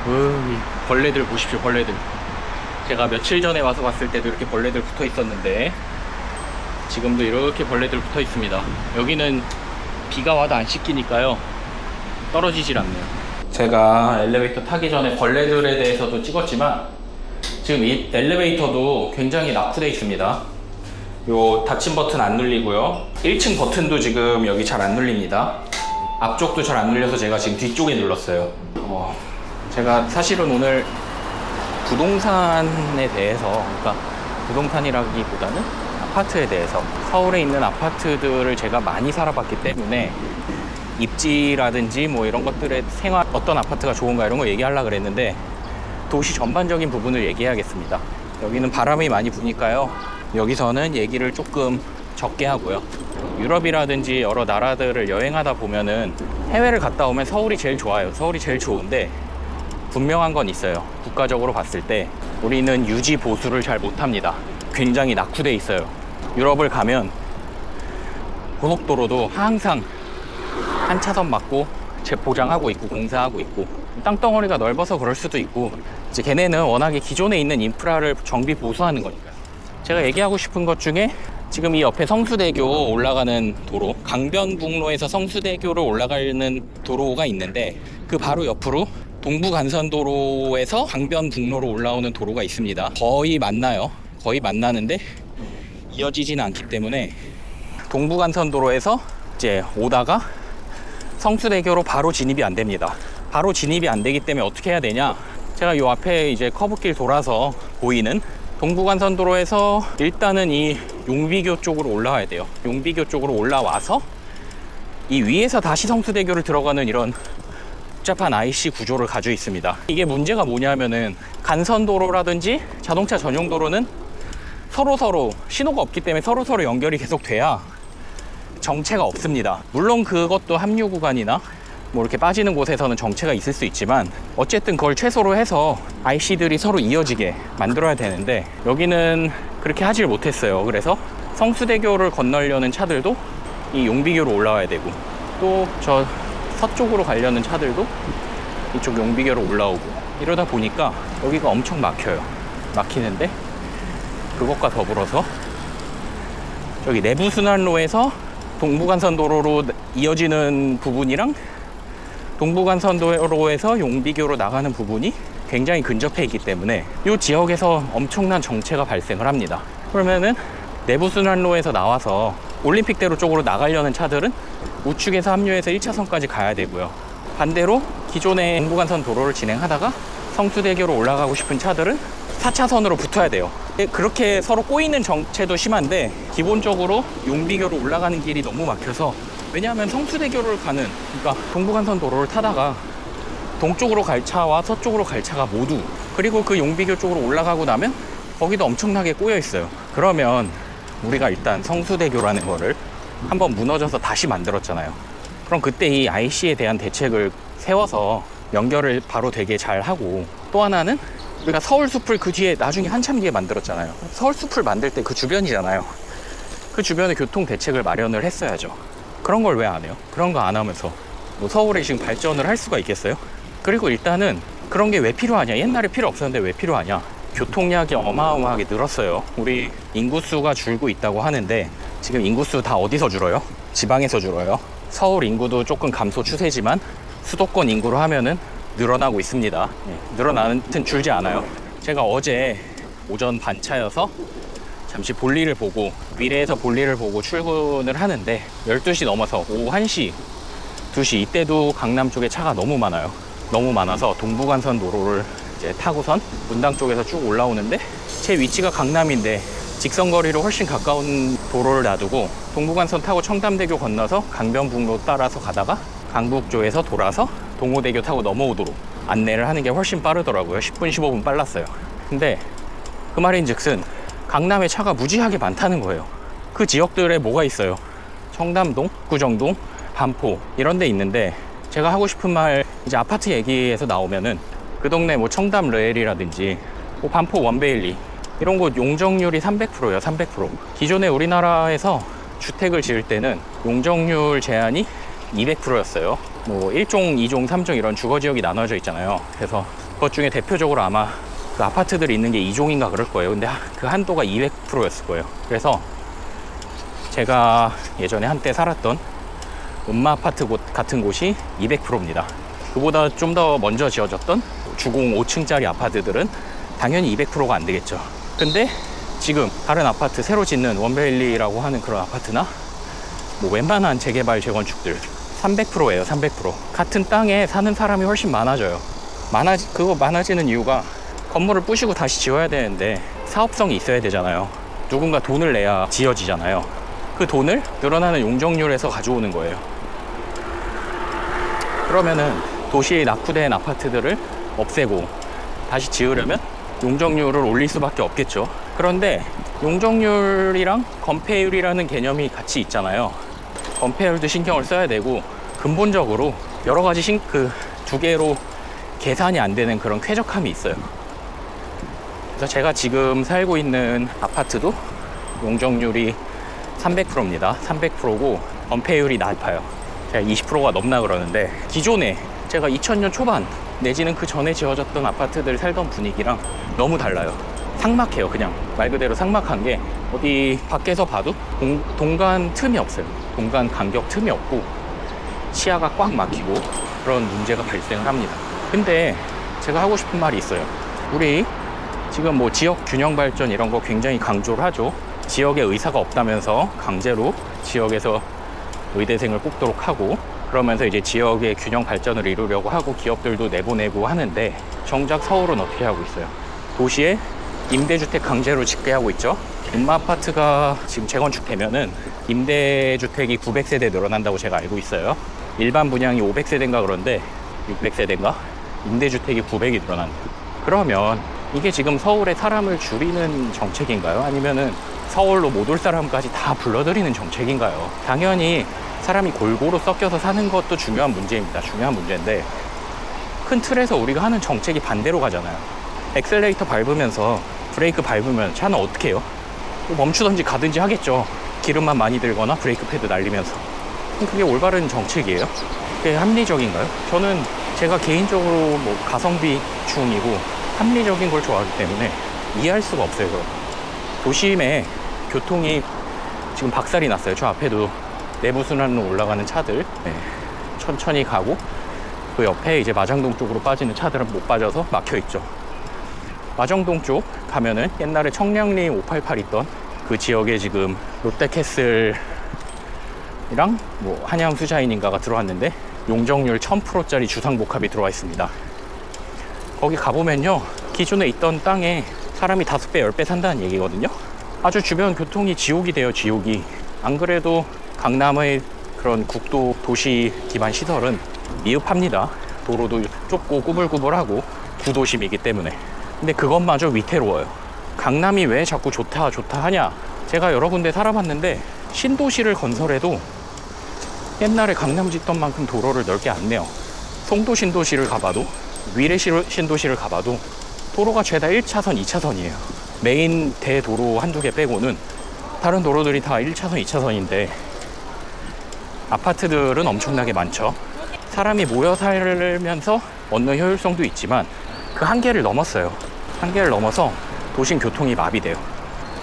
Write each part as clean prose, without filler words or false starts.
이 벌레들 보십시오, 벌레들. 제가 며칠 전에 와서 봤을 때도 이렇게 벌레들 붙어 있었는데 지금도 이렇게 벌레들 붙어 있습니다. 여기는 비가 와도 안 씻기니까요, 떨어지질 않네요. 제가 엘리베이터 타기 전에 벌레들에 대해서도 찍었지만 지금 이 엘리베이터도 굉장히 낙후되어 있습니다. 요 닫힘 버튼 안 눌리고요, 1층 버튼도 지금 여기 잘 안 눌립니다. 앞쪽도 잘 안 눌려서 제가 지금 뒤쪽에 눌렀어요. 제가 사실은 오늘 부동산에 대해서, 그러니까 부동산이라기보다는 아파트에 대해서, 서울에 있는 아파트들을 제가 많이 살아봤기 때문에 입지라든지 뭐 이런 것들의 생활, 어떤 아파트가 좋은가 이런 거 얘기하려고 그랬는데 도시 전반적인 부분을 얘기해야겠습니다. 여기는 바람이 많이 부니까요, 여기서는 얘기를 조금 적게 하고요. 유럽이라든지 여러 나라들을 여행하다 보면은 해외를 갔다 오면 서울이 제일 좋아요. 서울이 제일 좋은데 분명한 건 있어요. 국가적으로 봤을 때 우리는 유지 보수를 잘 못합니다. 굉장히 낙후돼 있어요. 유럽을 가면 고속도로도 항상 한 차선 막고 재포장하고 있고 공사하고 있고, 땅덩어리가 넓어서 그럴 수도 있고, 이제 걔네는 워낙에 기존에 있는 인프라를 정비 보수하는 거니까요. 제가 얘기하고 싶은 것 중에 지금 이 옆에 성수대교 올라가는 도로, 강변북로에서 성수대교로 올라가는 도로가 있는데 그 바로 옆으로 동부간선도로에서 강변북로로 올라오는 도로가 있습니다. 거의 만나요. 거의 만나는데 이어지지는 않기 때문에 동부간선도로에서 이제 오다가 성수대교로 바로 진입이 안 됩니다. 바로 진입이 안 되기 때문에 어떻게 해야 되냐, 제가 요 앞에 이제 커브길 돌아서 보이는 동부간선도로에서 일단은 이 용비교 쪽으로 올라와야 돼요. 용비교 쪽으로 올라와서 이 위에서 다시 성수대교를 들어가는 이런 복잡한 IC 구조를 가지고 있습니다. 이게 문제가 뭐냐면은 간선도로라든지 자동차 전용도로는 서로 신호가 없기 때문에 서로 연결이 계속 돼야 정체가 없습니다. 물론 그것도 합류 구간이나 뭐 이렇게 빠지는 곳에서는 정체가 있을 수 있지만 어쨌든 그걸 최소로 해서 IC들이 서로 이어지게 만들어야 되는데 여기는 그렇게 하질 못했어요. 그래서 성수대교를 건너려는 차들도 이 용비교로 올라와야 되고, 또 저 서쪽으로 가려는 차들도 이쪽 용비교로 올라오고, 이러다 보니까 여기가 엄청 막혀요. 막히는데 그것과 더불어서 저기 내부순환로에서 동부간선도로로 이어지는 부분이랑 동부간선도로에서 용비교로 나가는 부분이 굉장히 근접해 있기 때문에 이 지역에서 엄청난 정체가 발생을 합니다. 그러면은 내부순환로에서 나와서 올림픽대로 쪽으로 나가려는 차들은 우측에서 합류해서 1차선까지 가야 되고요. 반대로 기존의 동부간선 도로를 진행하다가 성수대교로 올라가고 싶은 차들은 4차선으로 붙어야 돼요. 그렇게 서로 꼬이는 정체도 심한데 기본적으로 용비교로 올라가는 길이 너무 막혀서, 왜냐하면 성수대교를 가는, 그러니까 동부간선 도로를 타다가 동쪽으로 갈 차와 서쪽으로 갈 차가 모두, 그리고 그 용비교 쪽으로 올라가고 나면 거기도 엄청나게 꼬여 있어요. 그러면 우리가 일단 성수대교라는 거를 한번 무너져서 다시 만들었잖아요. 그럼 그때 이 IC에 대한 대책을 세워서 연결을 바로 되게 잘 하고, 또 하나는 우리가 서울숲을 그 뒤에 나중에 한참 뒤에 만들었잖아요. 서울숲을 만들 때 그 주변이잖아요. 그 주변에 교통 대책을 마련을 했어야죠. 그런 걸 왜 안 해요? 그런 거 안 하면서 뭐 서울에 지금 발전을 할 수가 있겠어요? 그리고 일단은 그런 게 왜 필요하냐, 옛날에 필요 없었는데 왜 필요하냐, 교통량이 어마어마하게 늘었어요. 우리 인구수가 줄고 있다고 하는데 지금 인구수 다 어디서 줄어요? 지방에서 줄어요. 서울 인구도 조금 감소 추세지만 수도권 인구로 하면은 늘어나고 있습니다. 늘어나는 듯 줄지 않아요. 제가 어제 오전 반차여서 잠시 볼일을 보고, 미래에서 볼일을 보고 출근을 하는데 12시 넘어서 오후 1시, 2시 이때도 강남 쪽에 차가 너무 많아요. 너무 많아서 동부간선 도로를 이제 타고선 문당 쪽에서 쭉 올라오는데, 제 위치가 강남인데 직선거리로 훨씬 가까운 도로를 놔두고 동부간선 타고 청담대교 건너서 강변북로 따라서 가다가 강북 쪽에서 돌아서 동호대교 타고 넘어오도록 안내를 하는 게 훨씬 빠르더라고요. 10분 15분 빨랐어요. 근데 그 말인즉슨 강남에 차가 무지하게 많다는 거예요. 그 지역들에 뭐가 있어요? 청담동, 구정동, 반포 이런 데 있는데, 제가 하고 싶은 말, 이제 아파트 얘기에서 나오면은 그 동네 뭐 청담 르엘이라든지 뭐 반포 원베일리 이런 곳 용적률이 300%예요. 300%. 기존에 우리나라에서 주택을 지을 때는 용적률 제한이 200%였어요. 뭐 1종, 2종, 3종 이런 주거지역이 나눠져 있잖아요. 그래서 그것 중에 대표적으로 아마 그 아파트들이 있는 게 2종인가 그럴 거예요. 근데 그 한도가 200%였을 거예요. 그래서 제가 예전에 한때 살았던 음마 아파트 같은 곳이 200%입니다. 그보다 좀 더 먼저 지어졌던 주공 5층짜리 아파트들은 당연히 200%가 안 되겠죠. 근데 지금 다른 아파트 새로 짓는 원베일리라고 하는 그런 아파트나 뭐 웬만한 재개발 재건축들 300%예요. 300%. 같은 땅에 사는 사람이 훨씬 많아져요. 그거 많아지는 이유가 건물을 부시고 다시 지어야 되는데 사업성이 있어야 되잖아요. 누군가 돈을 내야 지어지잖아요. 그 돈을 늘어나는 용적률에서 가져오는 거예요. 그러면은 도시에 낙후된 아파트들을 없애고 다시 지으려면 용적률을 올릴 수밖에 없겠죠. 그런데 용적률이랑 건폐율이라는 개념이 같이 있잖아요. 건폐율도 신경을 써야 되고 근본적으로 여러 가지 두 개로 계산이 안 되는 그런 쾌적함이 있어요. 그래서 제가 지금 살고 있는 아파트도 용적률이 300%입니다. 300%고 건폐율이 낮아요. 제가 20%가 넘나 그러는데 기존에 제가 2000년 초반 내지는 그 전에 지어졌던 아파트들 살던 분위기랑 너무 달라요. 삭막해요. 그냥 말 그대로 삭막한 게 어디 밖에서 봐도 동간 틈이 없어요. 동간 간격 틈이 없고 시야가 꽉 막히고 그런 문제가 발생을 합니다. 근데 제가 하고 싶은 말이 있어요. 우리 지금 뭐 지역 균형 발전 이런 거 굉장히 강조를 하죠. 지역에 의사가 없다면서 강제로 지역에서 의대생을 뽑도록 하고 그러면서 이제 지역의 균형 발전을 이루려고 하고 기업들도 내보내고 하는데 정작 서울은 어떻게 하고 있어요? 도시에 임대주택 강제로 짓게 하고 있죠. 음마 아파트가 지금 재건축되면은 임대주택이 900세대 늘어난다고 제가 알고 있어요. 일반 분양이 500세대인가 그런데 600세대인가? 임대주택이 900이 늘어난다. 그러면 이게 지금 서울에 사람을 줄이는 정책인가요? 아니면은 서울로 못 올 사람까지 다 불러들이는 정책인가요? 당연히 사람이 골고루 섞여서 사는 것도 중요한 문제입니다. 중요한 문제인데 큰 틀에서 우리가 하는 정책이 반대로 가잖아요. 엑셀레이터 밟으면서 브레이크 밟으면 차는 어떻게 해요? 멈추든지 가든지 하겠죠. 기름만 많이 들거나 브레이크 패드 날리면서. 그게 올바른 정책이에요? 그게 합리적인가요? 저는 제가 개인적으로 뭐 가성비 중이고 합리적인 걸 좋아하기 때문에 이해할 수가 없어요. 그럼. 도심에 교통이 지금 박살이 났어요. 저 앞에도 내부순환로 올라가는 차들 천천히 가고 그 옆에 이제 마장동 쪽으로 빠지는 차들은 못 빠져서 막혀 있죠. 마정동 쪽 가면은 옛날에 청량리 588 있던 그 지역에 지금 롯데캐슬이랑 뭐 한양수자인인가가 들어왔는데 용적률 1000%짜리 주상복합이 들어와 있습니다. 거기 가보면요, 기존에 있던 땅에 사람이 5배, 10배 산다는 얘기거든요. 아주 주변 교통이 지옥이 돼요, 지옥이. 안 그래도 강남의 그런 국도 도시 기반 시설은 미흡합니다. 도로도 좁고 꾸불꾸불하고 구도심이기 때문에. 근데 그것마저 위태로워요. 강남이 왜 자꾸 좋다 하냐? 제가 여러 군데 살아봤는데 신도시를 건설해도 옛날에 강남 짓던 만큼 도로를 넓게 안 내요. 송도 신도시를 가봐도 위례 신도시를 가봐도 도로가 죄다 1차선, 2차선이에요. 메인 대도로 한두 개 빼고는 다른 도로들이 다 1차선, 2차선인데 아파트들은 엄청나게 많죠. 사람이 모여 살면서 얻는 효율성도 있지만 그 한계를 넘었어요. 한계를 넘어서 도심 교통이 마비돼요.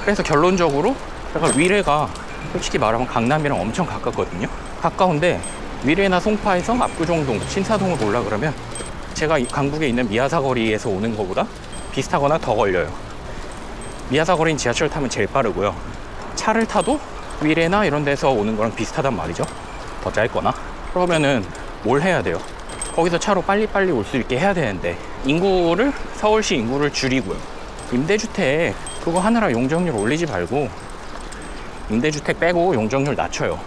그래서 결론적으로 제가 위례가 솔직히 말하면 강남이랑 엄청 가깝거든요. 가까운데 위례나 송파에서 압구정동, 신사동을 올라 그러면 제가 강북에 있는 미아사거리에서 오는 것보다 비슷하거나 더 걸려요. 미아사거리는 지하철 타면 제일 빠르고요. 차를 타도 위례나 이런 데서 오는 거랑 비슷하단 말이죠. 더 짧거나. 그러면은 뭘 해야 돼요? 거기서 차로 빨리빨리 올 수 있게 해야 되는데 서울시 인구를 줄이고요. 임대주택 그거 하느라 용적률 올리지 말고 임대주택 빼고 용적률 낮춰요.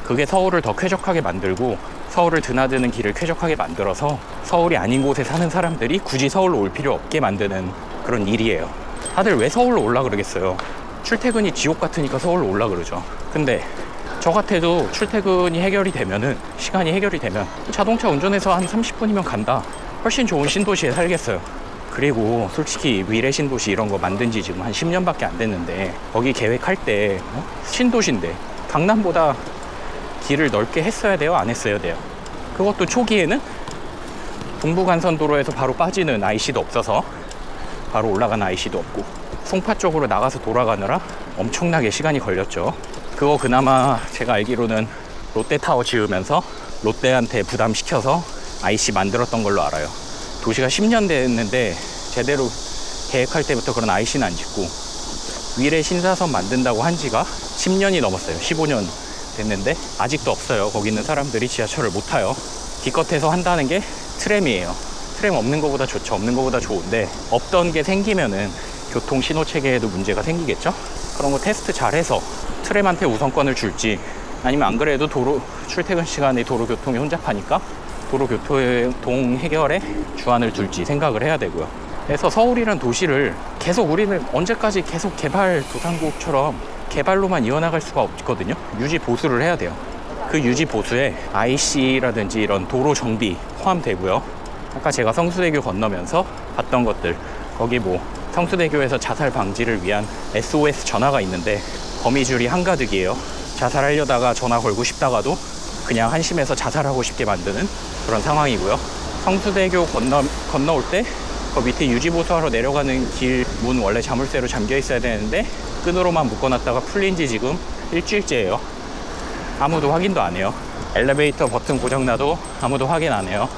그게 서울을 더 쾌적하게 만들고 서울을 드나드는 길을 쾌적하게 만들어서 서울이 아닌 곳에 사는 사람들이 굳이 서울로 올 필요 없게 만드는 그런 일이에요. 다들 왜 서울로 올라 그러겠어요? 출퇴근이 지옥 같으니까 서울로 올라 그러죠. 근데 저 같아도 출퇴근이 해결이 되면은, 시간이 해결이 되면 자동차 운전해서 한 30분이면 간다. 훨씬 좋은 신도시에 살겠어요. 그리고 솔직히 위례 신도시 이런 거 만든 지 지금 한 10년밖에 안 됐는데 거기 계획할 때 신도시인데 강남보다 길을 넓게 했어야 돼요? 안 했어야 돼요? 그것도 초기에는 동부간선도로에서 바로 빠지는 IC도 없어서 바로 올라가는 IC도 없고, 송파 쪽으로 나가서 돌아가느라 엄청나게 시간이 걸렸죠. 그거 그나마 제가 알기로는 롯데타워 지으면서 롯데한테 부담시켜서 IC 만들었던 걸로 알아요. 도시가 10년 됐는데 제대로 계획할 때부터 그런 IC는 안 짓고, 위례 신사선 만든다고 한 지가 10년이 넘었어요. 15년 됐는데 아직도 없어요. 거기 있는 사람들이 지하철을 못 타요. 기껏해서 한다는 게 트램이에요. 트램 없는 것보다 좋죠. 없는 것보다 좋은데, 없던 게 생기면은 교통 신호 체계에도 문제가 생기겠죠. 그런 거 테스트 잘해서 트램한테 우선권을 줄지, 아니면 안 그래도 도로 출퇴근 시간에 도로교통이 혼잡하니까 도로교통 해결에 주안을 둘지 생각을 해야 되고요. 그래서 서울이란 도시를 계속 우리는 언제까지 계속 개발 도상국처럼 개발로만 이어나갈 수가 없거든요. 유지 보수를 해야 돼요. 그 유지 보수에 IC라든지 이런 도로 정비 포함되고요. 아까 제가 성수대교 건너면서 봤던 것들, 거기 뭐 성수대교에서 자살 방지를 위한 SOS 전화가 있는데 거미줄이 한가득이에요. 자살하려다가 전화 걸고 싶다가도 그냥 한심해서 자살하고 싶게 만드는 그런 상황이고요. 성수대교 건너올 때 그 밑에 유지보수하러 내려가는 길 문 원래 자물쇠로 잠겨 있어야 되는데 끈으로만 묶어놨다가 풀린 지 지금 일주일째예요. 아무도 확인도 안 해요. 엘리베이터 버튼 고장나도 아무도 확인 안 해요.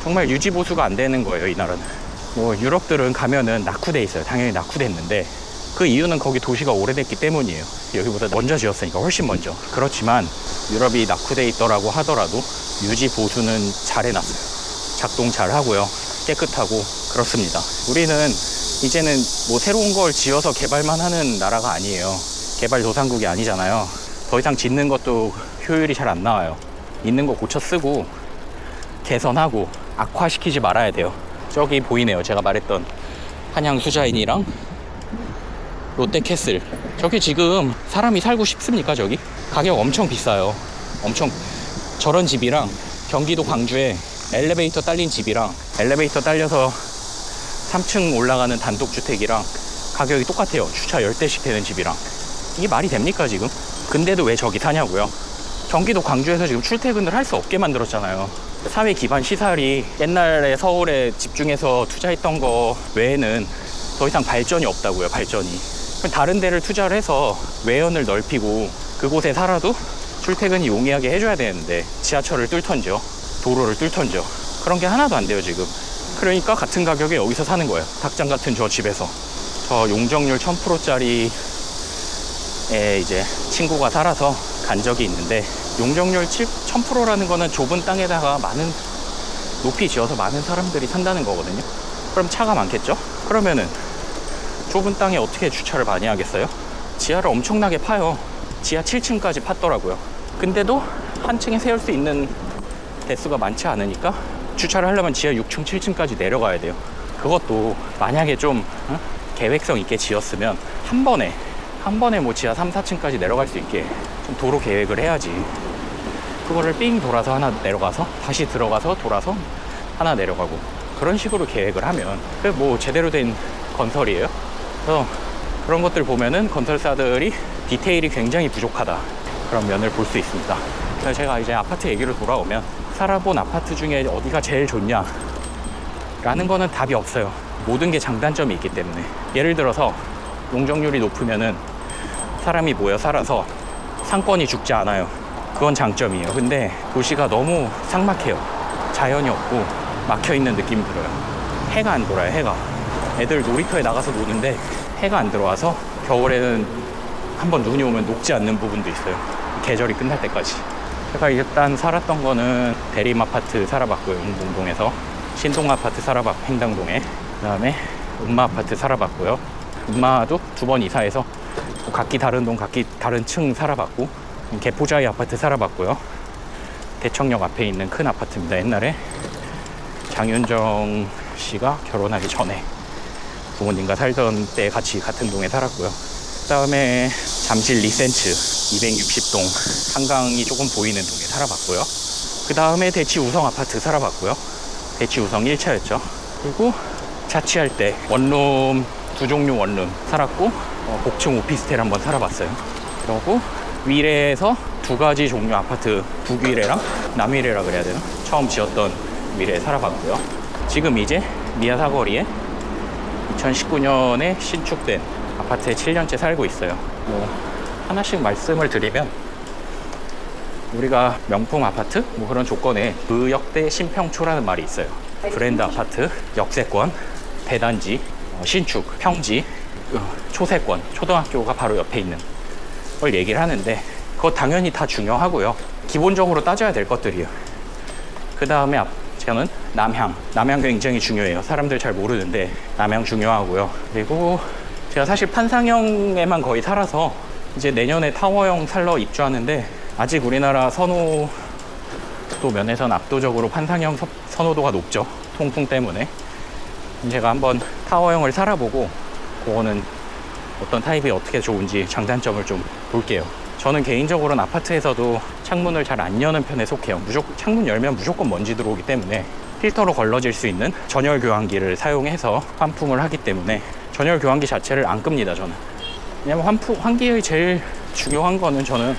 정말 유지보수가 안 되는 거예요, 이 나라는. 뭐 유럽들은 가면은 낙후돼 있어요. 당연히 낙후됐는데 그 이유는 거기 도시가 오래됐기 때문이에요. 여기보다 먼저 지었으니까, 훨씬 먼저. 그렇지만 유럽이 낙후돼 있더라고 하더라도 유지 보수는 잘 해놨어요. 작동 잘 하고요. 깨끗하고 그렇습니다. 우리는 이제는 뭐 새로운 걸 지어서 개발만 하는 나라가 아니에요. 개발 도상국이 아니잖아요. 더 이상 짓는 것도 효율이 잘 안 나와요. 있는 거 고쳐 쓰고 개선하고 악화시키지 말아야 돼요. 저기 보이네요. 제가 말했던 한양 수자인이랑 롯데캐슬. 저기 지금 사람이 살고 싶습니까? 저기 가격 엄청 비싸요. 엄청. 저런 집이랑 경기도 광주에 엘리베이터 딸린 집이랑 엘리베이터 딸려서 3층 올라가는 단독주택이랑 가격이 똑같아요. 주차 10대씩 되는 집이랑. 이게 말이 됩니까 지금? 근데도 왜 저기 사냐고요. 경기도 광주에서 지금 출퇴근을 할 수 없게 만들었잖아요. 사회 기반 시설이 옛날에 서울에 집중해서 투자했던 거 외에는 더 이상 발전이 없다고요. 발전이. 다른 데를 투자를 해서 외연을 넓히고 그곳에 살아도 출퇴근이 용이하게 해줘야 되는데 지하철을 뚫던지요, 도로를 뚫던지요. 그런 게 하나도 안 돼요 지금. 그러니까 같은 가격에 여기서 사는 거예요. 닭장 같은 저 집에서. 저 용적률 1000%짜리에 이제 친구가 살아서 간 적이 있는데, 용적률 1000%라는 거는 좁은 땅에다가 많은 높이 지어서 많은 사람들이 산다는 거거든요. 그럼 차가 많겠죠? 그러면은 좁은 땅에 어떻게 주차를 많이 하겠어요? 지하를 엄청나게 파요. 지하 7층까지 팠더라고요. 근데도 한 층에 세울 수 있는 대수가 많지 않으니까 주차를 하려면 지하 6층, 7층까지 내려가야 돼요. 그것도 만약에 좀 계획성 있게 지었으면 한 번에 뭐 지하 3, 4층까지 내려갈 수 있게 좀 도로 계획을 해야지. 그거를 삥 돌아서 하나 내려가서 다시 들어가서 돌아서 하나 내려가고 그런 식으로 계획을 하면 그게 뭐 제대로 된 건설이에요. 그래서 그런 것들 보면은 건설사들이 디테일이 굉장히 부족하다, 그런 면을 볼 수 있습니다. 그래서 제가 이제 아파트 얘기로 돌아오면, 살아본 아파트 중에 어디가 제일 좋냐 라는 거는 답이 없어요. 모든 게 장단점이 있기 때문에. 예를 들어서 용적률이 높으면은 사람이 모여 살아서 상권이 죽지 않아요. 그건 장점이에요. 근데 도시가 너무 삭막해요. 자연이 없고 막혀있는 느낌이 들어요. 해가 안 돌아요. 해가. 애들 놀이터에 나가서 노는데 해가 안 들어와서 겨울에는 한번 눈이 오면 녹지 않는 부분도 있어요. 계절이 끝날 때까지. 제가 일단 살았던 거는 대림아파트 살아봤고요. 운봉동에서. 신동아파트 살아봤고, 행당동에. 그 다음에 음마아파트 살아봤고요. 음마도 2번 이사해서 각기 다른 동, 각기 다른 층 살아봤고, 개포자이 아파트 살아봤고요. 대청역 앞에 있는 큰 아파트입니다. 옛날에 장윤정 씨가 결혼하기 전에 부모님과 살던 때 같이 같은 동에 살았고요. 그 다음에 잠실 리센츠 260동 한강이 조금 보이는 동에 살아봤고요. 그 다음에 대치우성 아파트 살아봤고요. 대치우성 1차였죠. 그리고 자취할 때 원룸, 2종류 원룸 살았고, 복층 오피스텔 한번 살아봤어요. 그리고 위례에서 2가지 종류 아파트, 북위례랑 남위례라 그래야 되나? 처음 지었던 미래에 살아봤고요. 지금 이제 미아 사거리에 2019년에 신축된 아파트에 7년째 살고 있어요. 뭐 하나씩 말씀을 드리면, 우리가 명품 아파트 뭐 그런 조건에 의역대 신평초라는 말이 있어요. 브랜드 아파트, 역세권, 대단지, 신축, 평지, 초세권, 초등학교가 바로 옆에 있는 걸 얘기를 하는데, 그거 당연히 다 중요하고요. 기본적으로 따져야 될 것들이에요. 그 다음에 저는 남향 굉장히 중요해요. 사람들 잘 모르는데 남향 중요하고요. 그리고 제가 사실 판상형에만 거의 살아서 이제 내년에 타워형 살러 입주하는데, 아직 우리나라 선호도 면에서는 압도적으로 판상형 선호도가 높죠. 통풍 때문에. 제가 한번 타워형을 살아보고 그거는 어떤 타입이 어떻게 좋은지 장단점을 좀 볼게요. 저는 개인적으로는 아파트에서도 창문을 잘 안 여는 편에 속해요. 창문 열면 무조건 먼지 들어오기 때문에 필터로 걸러질 수 있는 전열 교환기를 사용해서 환풍을 하기 때문에 전열 교환기 자체를 안 끕니다, 저는. 왜냐면 환기의 제일 중요한 거는 저는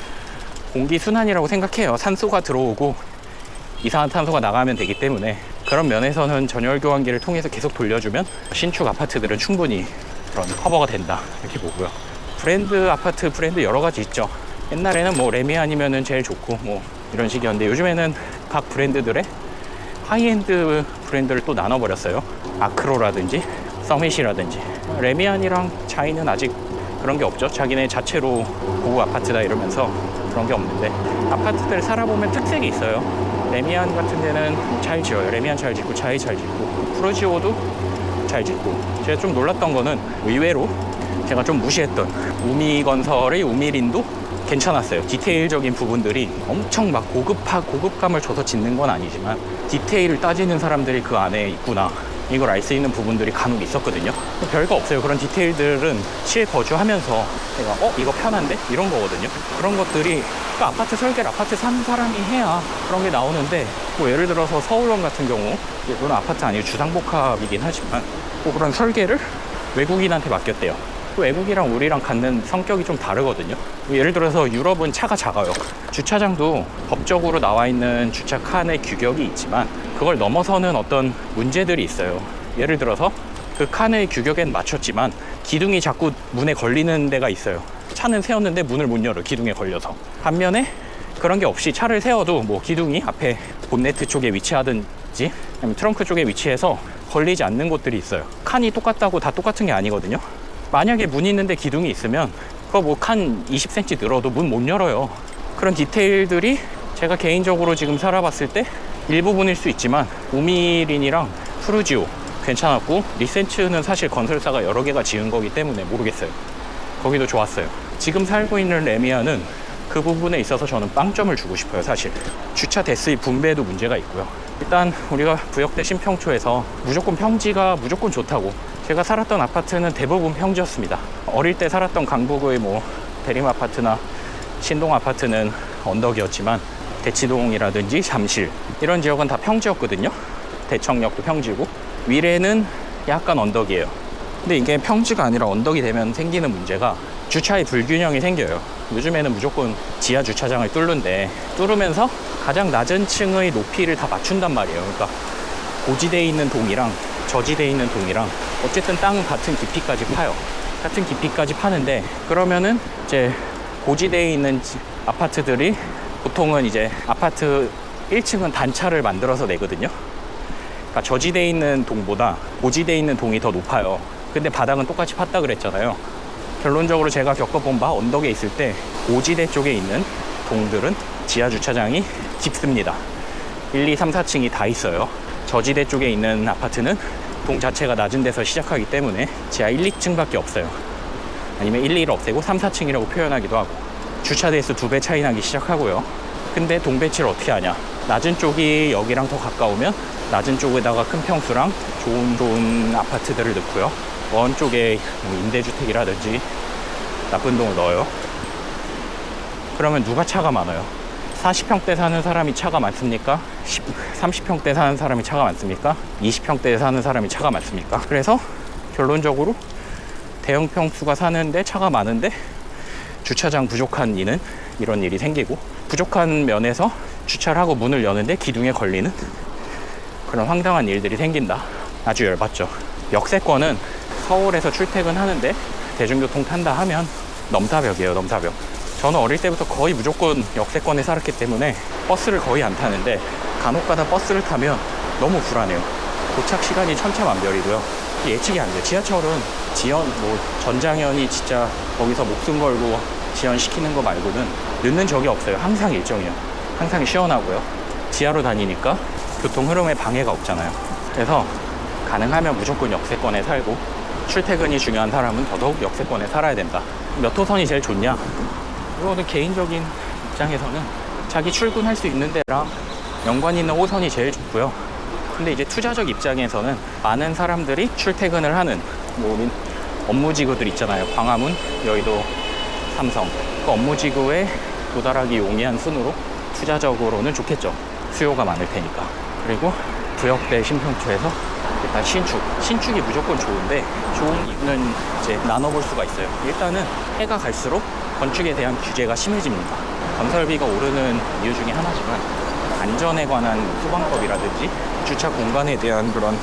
공기순환이라고 생각해요. 산소가 들어오고 이산화탄소가 나가면 되기 때문에, 그런 면에서는 전열 교환기를 통해서 계속 돌려주면 신축 아파트들은 충분히 그런 커버가 된다, 이렇게 보고요. 브랜드 아파트, 브랜드 여러 가지 있죠. 옛날에는 뭐 레미안이면은 제일 좋고 뭐 이런 식이었는데, 요즘에는 각 브랜드들의 하이엔드 브랜드를 또 나눠버렸어요. 아크로라든지 서밋이라든지. 레미안이랑 차이는 아직 그런 게 없죠. 자기네 자체로 고급 아파트다 이러면서 그런 게 없는데, 아파트들 살아보면 특색이 있어요. 레미안 같은 데는 잘 지어요. 레미안 잘 짓고 차이 잘 짓고 프루지오도 잘 짓고. 제가 좀 놀랐던 거는, 의외로 제가 좀 무시했던 우미건설의 우미린도 괜찮았어요. 디테일적인 부분들이 엄청 막 고급감을 줘서 짓는 건 아니지만 디테일을 따지는 사람들이 그 안에 있구나, 이걸 알 수 있는 부분들이 간혹 있었거든요. 별거 없어요. 그런 디테일들은 시에 거주하면서 내가 이거 편한데? 이런 거거든요. 그런 것들이 그 아파트 설계를 아파트 사는 사람이 해야 그런 게 나오는데, 뭐 예를 들어서 서울원 같은 경우, 물론 아파트 아니고 주상복합이긴 하지만 뭐 그런 설계를 외국인한테 맡겼대요. 외국이랑 우리랑 갖는 성격이 좀 다르거든요. 예를 들어서 유럽은 차가 작아요. 주차장도 법적으로 나와 있는 주차 칸의 규격이 있지만 그걸 넘어서는 어떤 문제들이 있어요. 예를 들어서 그 칸의 규격엔 맞췄지만 기둥이 자꾸 문에 걸리는 데가 있어요. 차는 세웠는데 문을 못 열어, 기둥에 걸려서. 반면에 그런 게 없이 차를 세워도 뭐 기둥이 앞에 본네트 쪽에 위치하든지 아니면 트렁크 쪽에 위치해서 걸리지 않는 곳들이 있어요. 칸이 똑같다고 다 똑같은 게 아니거든요. 만약에 문이 있는데 기둥이 있으면 그거 뭐 칸 20cm 늘어도 문 못 열어요. 그런 디테일들이 제가 개인적으로 지금 살아봤을 때 일부분일 수 있지만, 우미린이랑 푸르지오 괜찮았고, 리센츠는 사실 건설사가 여러 개가 지은 거기 때문에 모르겠어요. 거기도 좋았어요. 지금 살고 있는 레미안은 그 부분에 있어서 저는 빵점을 주고 싶어요. 사실 주차 대수의 분배도 문제가 있고요. 일단 우리가 부역대 신평초에서 무조건 평지가 무조건 좋다고, 제가 살았던 아파트는 대부분 평지였습니다. 어릴 때 살았던 강북의 뭐 대림 아파트나 신동 아파트는 언덕이었지만, 대치동이라든지 잠실 이런 지역은 다 평지였거든요. 대청역도 평지고, 위례는 약간 언덕이에요. 근데 이게 평지가 아니라 언덕이 되면 생기는 문제가 주차의 불균형이 생겨요. 요즘에는 무조건 지하 주차장을 뚫으면서 가장 낮은 층의 높이를 다 맞춘단 말이에요. 그러니까 고지대에 있는 동이랑 저지대에 있는 동이랑 어쨌든 땅은 같은 깊이까지 파요. 같은 깊이까지 파는데, 그러면은 이제 고지대에 있는 아파트들이 보통은 이제 아파트 1층은 단차를 만들어서 내거든요. 그러니까 저지대에 있는 동보다 고지대에 있는 동이 더 높아요. 근데 바닥은 똑같이 팠다 그랬잖아요. 결론적으로 제가 겪어본 바, 언덕에 있을 때 고지대 쪽에 있는 동들은 지하 주차장이 깊습니다. 1, 2, 3, 4층이 다 있어요. 저지대 쪽에 있는 아파트는 동 자체가 낮은 데서 시작하기 때문에 지하 1, 2층밖에 없어요. 아니면 1, 2를 없애고 3, 4층이라고 표현하기도 하고, 주차 대수 2배 차이 나기 시작하고요. 근데 동 배치를 어떻게 하냐, 낮은 쪽이 여기랑 더 가까우면 낮은 쪽에다가 큰 평수랑 좋은 아파트들을 넣고요. 원 쪽에 임대주택이라든지 나쁜 동을 넣어요. 그러면 누가 차가 많아요? 40평대 사는 사람이 차가 많습니까? 30평대 사는 사람이 차가 많습니까? 20평대 사는 사람이 차가 많습니까? 그래서 결론적으로 대형 평수가 사는데 차가 많은데 주차장 부족한 이는 이런 일이 생기고, 부족한 면에서 주차를 하고 문을 여는데 기둥에 걸리는 그런 황당한 일들이 생긴다. 아주 열받죠. 역세권은 서울에서 출퇴근하는데 대중교통 탄다 하면 넘사벽이에요. 넘사벽. 저는 어릴 때부터 거의 무조건 역세권에 살았기 때문에 버스를 거의 안 타는데 간혹가다 버스를 타면 너무 불안해요. 도착 시간이 천차만별이고요. 예측이 안 돼요. 지하철은 전장현이 진짜 거기서 목숨 걸고 지연시키는 거 말고는 늦는 적이 없어요. 항상 일정이에요. 항상 시원하고요. 지하로 다니니까 교통 흐름에 방해가 없잖아요. 그래서 가능하면 무조건 역세권에 살고, 출퇴근이 중요한 사람은 더더욱 역세권에 살아야 된다. 몇 호선이 제일 좋냐? 이거는 개인적인 입장에서는 자기 출근할 수 있는 데랑 연관 있는 호선이 제일 좋고요. 근데 이제 투자적 입장에서는 많은 사람들이 출퇴근을 하는 우리 업무지구들 있잖아요. 광화문, 여의도, 삼성. 그 업무지구에 도달하기 용이한 순으로 투자적으로는 좋겠죠. 수요가 많을 테니까. 그리고 구역대 신평초에서 일단 신축이 무조건 좋은데, 좋은 이유는 이제 나눠볼 수가 있어요. 일단은 해가 갈수록 건축에 대한 규제가 심해집니다. 건설비가 오르는 이유 중에 하나지만, 안전에 관한 소방법이라든지 주차 공간에 대한 그런